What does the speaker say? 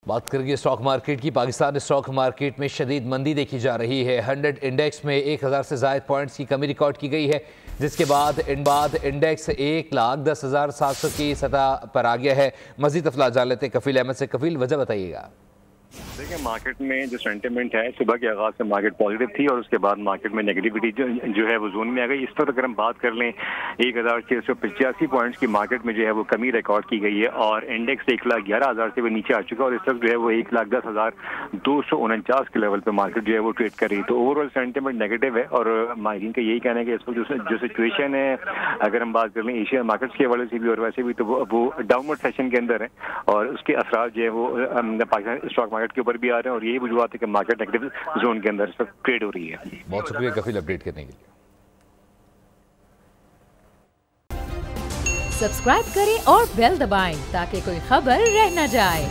बात करेंगे stock market की। पाकिस्तान स्टॉक मार्केट में शदीद मंदी देखी जा रही है। 100 इंडेक्स में 1000 से ज़ायद पॉइंट्स की कमी रिकॉर्ड की गई है, जिसके बाद इंडेक्स 1,10,700 की सतह पर आ गया है। मजीद अफला जान लेते कफील अहमद से। कफील, वजह बताइएगा। देखिए, मार्केट में जो सेंटिमेंट है, सुबह के आगाज से मार्केट पॉजिटिव थी और उसके बाद मार्केट में नेगेटिविटी जो है वो जोन में आ गई। इस वक्त अगर हम बात कर लें 1,685 पॉइंट्स की मार्केट में जो है वो कमी रिकॉर्ड की गई है और इंडेक्स 1,11,000 से भी नीचे आ चुका है और इस वक्त जो है वो 1,10,249 के लेवल पे मार्केट जो है वो ट्रेड कर रही है। तो ओवरऑल सेंटिमेंट नेगेटिव है और मार्केटिंग का यही कहना है कि इस वक्त जो सिचुएशन है, अगर हम बात कर लें एशियन मार्केट्स के हवाले से भी और वैसे भी, तो वो डाउनवर्ड सेशन के अंदर है और उसके असरात जो है वो पाकिस्तान स्टॉक मार्केट के ऊपर भी आ रहे हैं और यही वजूहत है कि मार्केट नेगेटिव जोन के अंदर ट्रेड हो रही है। बहुत शुक्रिया कफील अपडेट करने के लिए। सब्सक्राइब करें और बेल दबाएं ताकि कोई खबर रह न जाए।